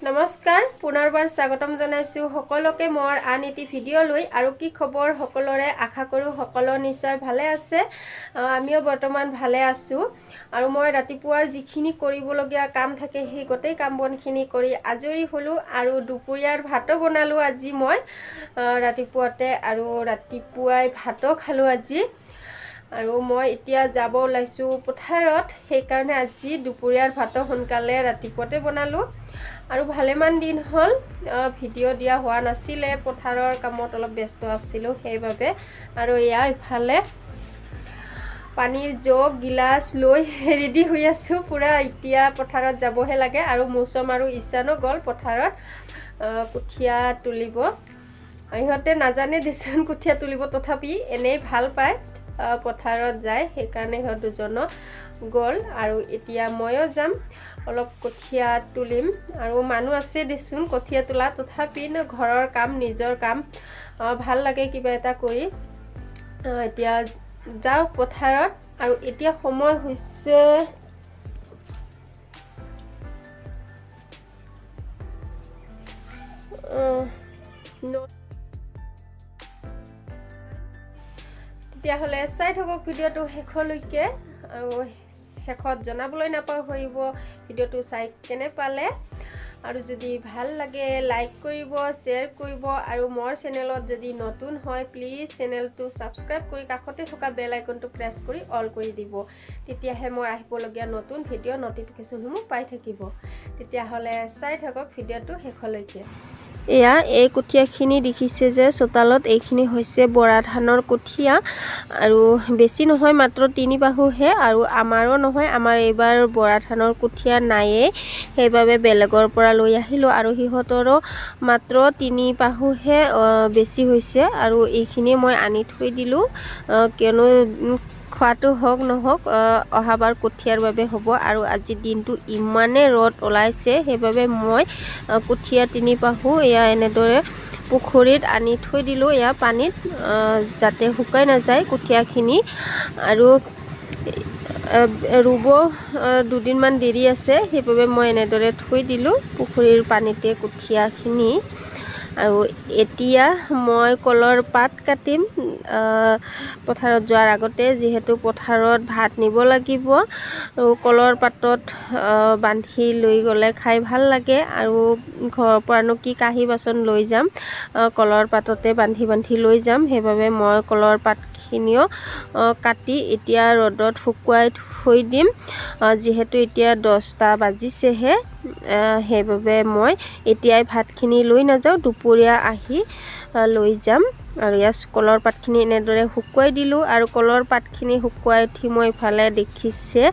নমস্কাৰ পুনৰবাৰ স্বাগতম জনাইছো সকলোকে মোৰ আন এটি ভিডিঅ' লৈ আৰু কি খবৰ সকলোৰে আশা কৰো সকলো নিশ্চয় ভালে আছে আমিও বৰ্তমান ভালে আছো আৰু মই ৰাতিপুৱাৰ যিখিনি কৰিবলগীয়া কাম থাকে সেই গোটেই কাম বনখিনি কৰি আজৰি হলো আৰু দুপৰীয়াৰ ভাতো বনালো আজি মই ৰাতিপুৱাতে আৰু ৰাতিপুৱাই ভাতো খালো আজি আৰু মই এতিয়া যাব ওলাইছো পথাৰত সেই কাৰণে আজি দুপৰীয়াৰ ভাতো সোনকালে ৰাতিপুৱাতে বনালো আৰু ভালেমান দিন হল ভিডিঅ' দিয়া হোৱা নাছিলে পথাৰৰ কামত অলপ ব্যস্ত আছিলো সেইবাবে আৰু ইয়া ইফালে পানীৰ জগ গিলাস লৈ ৰেডি হৈ আছো পুৰা এতিয়া পথাৰত যাবহে লাগে আৰু মৌচম আৰু ইছানো গল পথাৰত কুঠিয়া তুলিব ইহঁতে নাজানে দেচোন কুঠিয়া তুলিব তথাপি এনেই ভাল পায় পথাৰত যায় সেইকাৰণে ইহঁত দুজন গল আৰু এতিয়া ময়ো যাম অলপ কঠিয়া তুলিম আৰু মানুহ আছে দেচোন কঠিয়া তোলা তথাপি ঘৰৰ কাম নিজৰ কাম ভাল লাগে কিবা এটা কৰি এতিয়া যাও পথাৰত আৰু এতিয়া সময় হৈছে তেতিয়াহ'লে চাই থাকক ভিডিঅ'টো শেষলৈকে আৰু শেষত জনাবলৈ নাপাহৰিব ভিডিঅ'টো চাই কেনে পালে আৰু যদি ভাল লাগে লাইক কৰিব শ্বেয়াৰ কৰিব আৰু মোৰ চেনেলত যদি নতুন হয় প্লিজ চেনেলটো সাবস্ক্ৰাইব কৰি কাষতে থকা বেল আইকনটো প্ৰেছ কৰি অল কৰি দিব তেতিয়াহে মই আহিবলগীয়া নতুন ভিডিঅ' নটিফিকেশ্যনসমূহ পাই থাকিব তেতিয়াহ'লে চাই থাকক ভিডিঅ'টো শেষলৈকে এয়া এই কঠিয়াখিনি দেখিছে যে চোতালত এইখিনি হৈছে বৰা ধানৰ কঠিয়া আৰু বেছি নহয় মাত্ৰ 3 বাহুহে আৰু আমাৰো নহয় আমাৰ এইবাৰ বৰা ধানৰ কঠিয়া নাইয়ে সেইবাবে বেলেগৰ পৰা লৈ আহিলো আৰু হিহতৰো মাত্ৰ 3 বাহুহে বেছি হৈছে আৰু এইখিনি মই আনি থৈ দিলো কিয়নো খোৱাটো হক নহক অহাবাৰ কঠিয়াৰ বাবে হ'ব আৰু আজি দিনটো ইমানে ৰদ ওলাইছে সেইবাবে মই কঠিয়া 3 বাহু এয়া এনেদৰে পুখুৰীত আনি থৈ দিলো এয়া পানীত যাতে শুকাই নাযায় কঠিয়াখিনি আৰু ৰুব দুদিনমান দেৰি আছে সেইবাবে মই এনেদৰে থৈ দিলো পুখুৰীৰ পানীতে কঠিয়াখিনি আৰু এতিয়া মই কলৰ পাত কাটিম পথাৰত যোৱাৰ আগতে যিহেতু পথাৰত ভাত নিব লাগিব আৰু কলৰ পাতত বান্ধি লৈ গলে খাই ভাল লাগে আৰু ঘৰৰ পৰানো কি কাঁহী বাচন লৈ যাম কলৰ পাততে বান্ধি লৈ যাম সেইবাবে মই কলৰ পাতখিনিও কাটি এতিয়া ৰ'দত শুকুৱাই থৈ দিম যিহেতু এতিয়া 10টা বাজিছেহে সেইবাবে মই এতিয়াই ভাতখিনি লৈ নাযাওঁ দুপৰীয়া আহি লৈ যাম আৰু ইয়াত কলৰ পাতখিনি এনেদৰে শুকুৱাই দিলো আৰু কলৰ পাতখিনি শুকুৱাই উঠি মই ইফালে দেখিছে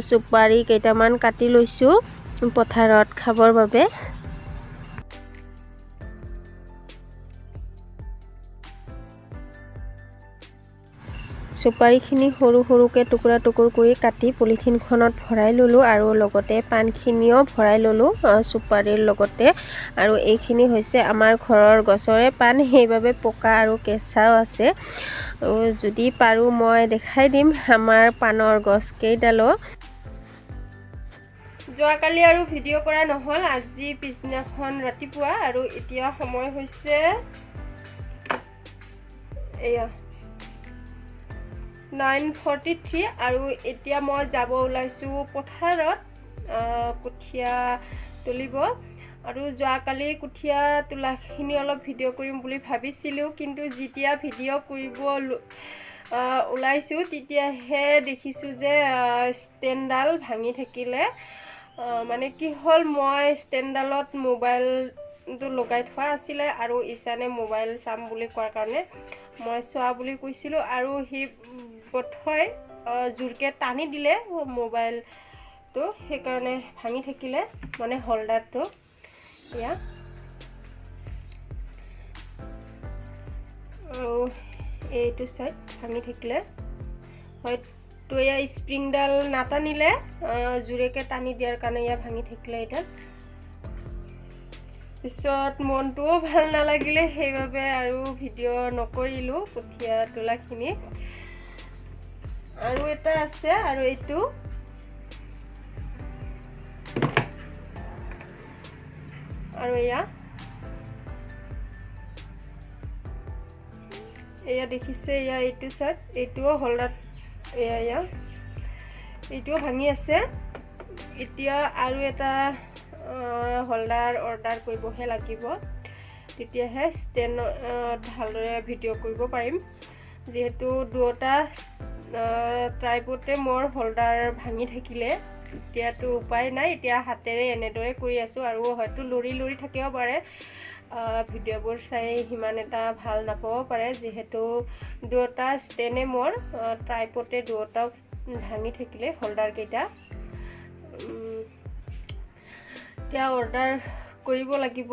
চুপাৰি কেইটামান কাটি লৈছো পথাৰত খাবৰ বাবে চুপাৰিখিনি সৰু সৰুকে টুকুৰা কৰি কাটি পলিথিনখনত ভৰাই ললো আৰু লগতে পানখিনিও ভৰাই ললো চুপাৰিৰ লগতে আৰু এইখিনি হৈছে আমাৰ ঘৰৰ গছৰে পান সেইবাবে পকা আৰু কেঁচাও আছে যদি পাৰো মই দেখাই দিম আমাৰ পানৰ গছ কেইডালো যোৱাকালি আৰু ভিডিঅ' কৰা নহল আজি পিছদিনাখন ৰাতিপুৱা আৰু এতিয়া সময় হৈছে এয়া 9:43 আৰু এতিয়া মই যাব ওলাইছো পথাৰত কঠিয়া তুলিব আৰু যোৱাকালি কঠিয়া তোলাখিনি অলপ ভিডিঅ' কৰিম বুলি ভাবিছিলো কিন্তু যেতিয়া ভিডিঅ' কৰিব ওলাইছো তেতিয়াহে দেখিছো যে ষ্টেণ্ডডাল ভাঙি থাকিলে মানে কি হল মই ষ্টেণ্ডডালত মোবাইলটো লগাই থোৱা আছিলে আৰু ইছানে মোবাইল চাম বুলি কোৱাৰ কাৰণে মই চোৱা বুলি কৈছিলো আৰু হি বথৈ জোৰকে টানি দিলে মোবাইলটো সেইকাৰণে ভাঙি থাকিলে মানে হোল্ডাৰটো ইয়া আৰু এইটো সাইড ভাঙি থাকিলে হয়তো এয়া স্প্ৰিংডাল নাটানিলে জোৰেকে টানি দিয়াৰ কাৰণে ইয়া ভাঙি থাকিলে এটা পিছত মনটোও ভাল নালাগিলে সেইবাবে আৰু ভিডিঅ' নকৰিলো কঠিয়া তোলাখিনি আৰু এটা আছে আৰু এইটো আৰু এয়া দেখিছে এইটো চাইড এইটোও হোল্ডাৰ এইটোও ভাঙি আছে এতিয়া আৰু এটা হোল্ডাৰ অৰ্ডাৰ কৰিবহে লাগিব তেতিয়াহে ষ্টেণ্ড ভালদৰে ভিডিঅ' কৰিব পাৰিম যেহেতু দুটা ট্ৰাইপডে মোৰ হোল্ডাৰ ভাঙি থাকিলে এতিয়াতো উপায় নাই এতিয়া হাতেৰে এনেদৰে কৰি আছো আৰু হয়তো লৰি থাকিব পাৰে ভিডিঅ'বোৰ চাই হিমান এটা ভাল নাপাব পাৰে যেহেতু দুটা ষ্টেণ্ডে মোৰ ট্ৰাইপডে দুটা ভাঙি থাকিলে হোল্ডাৰ কেইটা এতিয়া অৰ্ডাৰ কৰিব লাগিব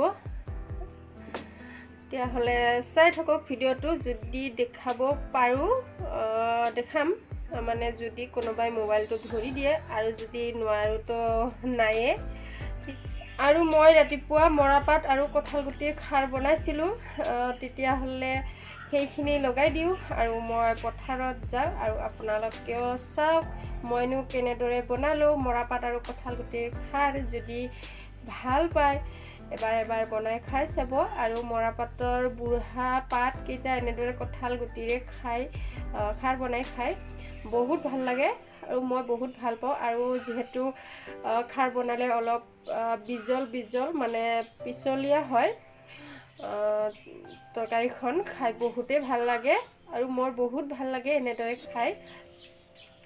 তেতিয়াহ'লে চাই থাকক ভিডিঅ'টো যদি দেখাব পাৰোঁ দেখাম মানে যদি কোনোবাই মোবাইলটো ধৰি দিয়ে আৰু যদি নোৱাৰো তো নায়ে আৰু মই ৰাতিপুৱা মৰাপাত আৰু কঁঠালগুটিৰ খাৰ বনাইছিলোঁ তেতিয়াহ'লে সেইখিনি লগাই দিওঁ আৰু মই পথাৰত যাওঁ আৰু আপোনালোকেও চাওক মইনো কেনেদৰে বনালোঁ মৰাপাত আৰু কঁঠালগুটিৰ খাৰ যদি ভাল পায় এবাৰ বনাই খাই চাব আৰু মৰাপাতৰ বুঢ়া পাত কেইটা এনেদৰে কঁঠালগুটিৰে খাৰ বনাই খাই বহুত ভাল লাগে আৰু মই বহুত ভাল পাওঁ আৰু যেহেতু খাৰ বনালে অলপ বিজল মানে পিছলীয়া হয় তৰকাৰীখন খাই বহুতেই ভাল লাগে আৰু মোৰ বহুত ভাল লাগে এনেদৰে খাই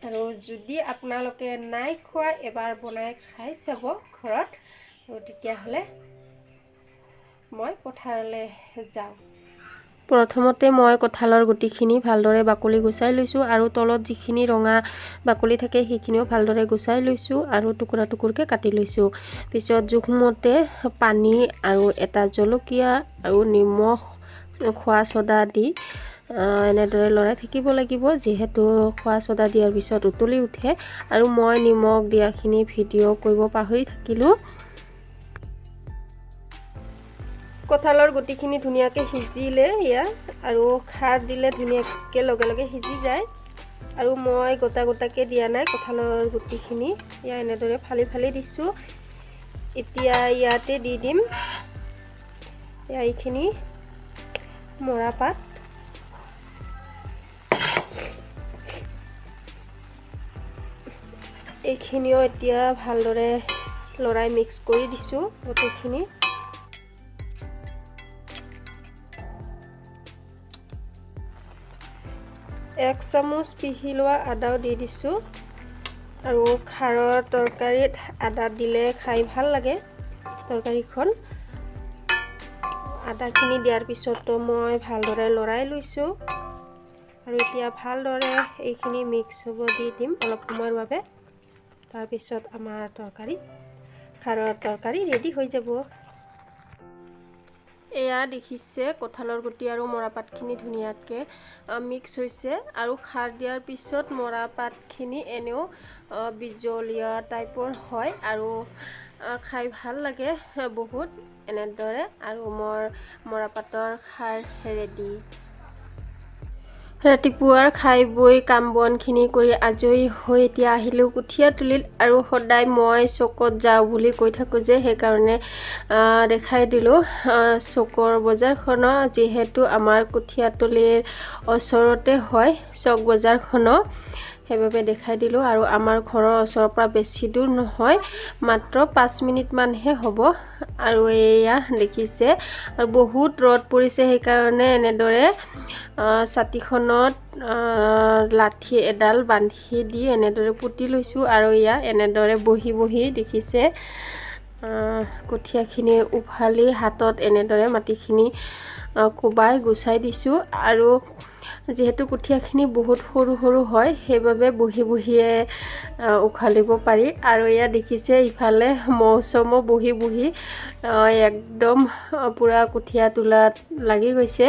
আৰু যদি আপোনালোকে নাই খোৱা এবাৰ বনাই খাই চাব ঘৰত আৰু তেতিয়াহ'লে মই পথাৰলৈ যাওঁ প্ৰথমতে মই কঁঠালৰ গুটিখিনি ভালদৰে বাকলি গুচাই লৈছোঁ আৰু তলত যিখিনি ৰঙা বাকলি থাকে সেইখিনিও ভালদৰে গুচাই লৈছোঁ আৰু টুকুৰা টুকুৰকৈ কাটি লৈছোঁ পিছত জোখমতে পানী আৰু এটা জলকীয়া আৰু নিমখ খোৱা ছ'ডা দি এনেদৰে লৰাই থাকিব লাগিব যিহেতু খোৱা ছ'ডা দিয়াৰ পিছত উতলি উঠে আৰু মই নিমখ দিয়াখিনি ভিডিঅ' কৰিব পাহৰি থাকিলোঁ কঁঠালৰ গুটিখিনি ধুনীয়াকৈ সিজিলে আৰু খাৰ দিলে ধুনীয়াকৈ লগে সিজি যায় আৰু মই গোটাকৈ দিয়া নাই কঁঠালৰ গুটিখিনি এনেদৰে ফালি দিছোঁ এতিয়া ইয়াতে দি দিম এইখিনি মৰাপাত এইখিনিও এতিয়া ভালদৰে লৰাই মিক্স কৰি দিছোঁ গোটেইখিনি এক চামুচ পিহি লোৱা আদাও দি দিছোঁ আৰু খাৰৰ তৰকাৰীত আদা দিলে খাই ভাল লাগে তৰকাৰীখন আদাখিনি দিয়াৰ পিছতো মই ভালদৰে লৰাই লৈছোঁ আৰু এতিয়া ভালদৰে এইখিনি মিক্স হ'ব দি দিম অলপ সময়ৰ বাবে তাৰপিছত আমাৰ খাৰৰ তৰকাৰী ৰেডি হৈ যাব এয়া দেখিছে কঁঠালৰ গুটি আৰু মৰাপাতখিনি ধুনীয়াকৈ মিক্স হৈছে আৰু খাৰ দিয়াৰ পিছত মৰাপাতখিনি এনেও বিজলীয়া টাইপৰ হয় আৰু খাই ভাল লাগে বহুত এনেদৰে আৰু মৰাপাতৰ খাৰ ৰেডি ৰাতিপুৱাৰ খাই বৈ কাম বনখিনি কৰি আজৰি হৈ এতিয়া আহিলোঁ কঠীয়া তুলিত আৰু সদায় মই চকত যাওঁ বুলি কৈ থাকোঁ যে সেইকাৰণে দেখাই দিলোঁ চকৰ বজাৰখনৰ যিহেতু আমাৰ কঠীয়াতলিৰ ওচৰতে হয় চক বজাৰখনো সেইবাবে দেখাই দিলোঁ আৰু আমাৰ ঘৰৰ ওচৰৰ পৰা বেছি দূৰ নহয় মাত্ৰ 5 মিনিটমানহে হ'ব আৰু এয়া দেখিছে আৰু বহুত ৰ'দ পৰিছে সেইকাৰণে এনেদৰে ছাতিখনত লাঠি এডাল বান্ধি দি এনেদৰে পুতি লৈছোঁ আৰু এনেদৰে বহি দেখিছে কঠীয়াখিনি উভালি হাতত এনেদৰে মাটিখিনি কোবাই গুচাই দিছোঁ আৰু যেহেতু কঠীয়াখিনি বহুত সৰু হয় সেইবাবে বহিয়ে উখালিব পাৰি আৰু দেখিছে ইফালে মৌচমো বহি একদম পুৰা কঠীয়া তোলাত লাগি গৈছে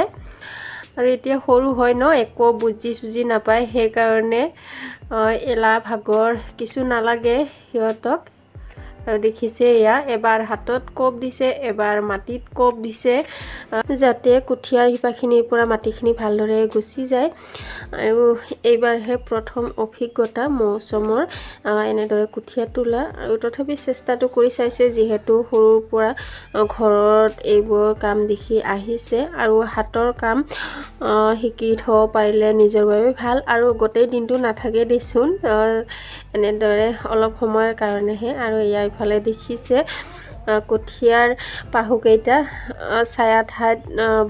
আৰু এতিয়া সৰু হয় ন একো বুজি নাপায় সেইকাৰণে এলা ভাগৰ কিছু নালাগে সিহঁতক আৰু দেখিছে এয়া এবাৰ হাতত কোপ দিছে, এবাৰ মাটিত কোপ দিছে, যাতে কঠীয়াৰ শিপাখিনিৰ পৰা মাটিখিনি ভালদৰে গুচি যায়। আৰু এইবাৰহে প্ৰথম অভিজ্ঞতা মৌচুমৰ এনেদৰে কঠীয়া তোলা। আৰু তথাপি চেষ্টাটো কৰি চাইছে, যিহেতু সৰুৰ পৰা ঘৰত এইবোৰ কাম দেখি আহিছে আৰু হাতৰ কাম শিকি থ'ব পাৰিলে নিজৰ বাবে ভাল। আৰু গোটেই দিনটো নাথাকে দেচোন, এনেদৰে অলপ সময়ৰ কাৰণেহে। আৰু ইয়াৰ ইফালে দেখিছে কঠীয়াৰ পাহুকেইটা ছায়া ঠাইত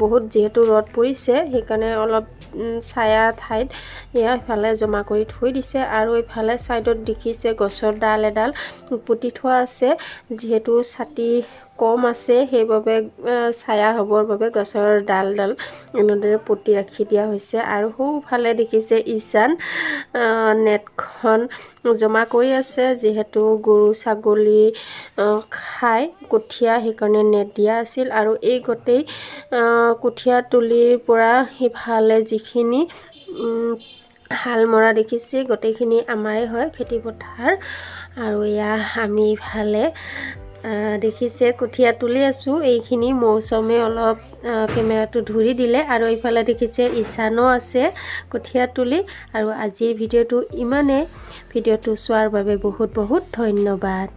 বহুত যিহেতু ৰ'দ পৰিছে, সেইকাৰণে অলপ ছায়া ঠাইত এয়া ইফালে জমা কৰি থৈ দিছে। আৰু ইফালে ছাইডত দেখিছে গছৰ ডাল এডাল পুতি থোৱা আছে, যিহেতু ছাতি কম আছে সেইবাবে ছায়া হ'বৰ বাবে গছৰ ডালডাল এনেদৰে পুতি ৰাখি দিয়া হৈছে। আৰু সোঁফালে দেখিছে ঈশান নেটখন জমা কৰি আছে, যিহেতু গৰু ছাগলী খাই কঠীয়া, সেইকাৰণে নেট দিয়া আছিল। আৰু এই গোটেই কঠীয়া তুলিৰ পৰা সিফালে যিখিনি হাল মৰা দেখিছে, গোটেইখিনি আমাৰে হয় খেতি পথাৰ। আৰু এয়া আমি ইফালে দেখিছে কঠীয়া তুলি আছোঁ, এইখিনি মৌচুমে অলপ কেমেৰাটো ধৰি দিলে। আৰু এইফালে দেখিছে ঈশানো আছে কঠীয়া তুলি। আৰু আজিৰ ভিডিঅ'টো ইমানে। ভিডিঅ'টো চোৱাৰ বাবে বহুত বহুত ধন্যবাদ।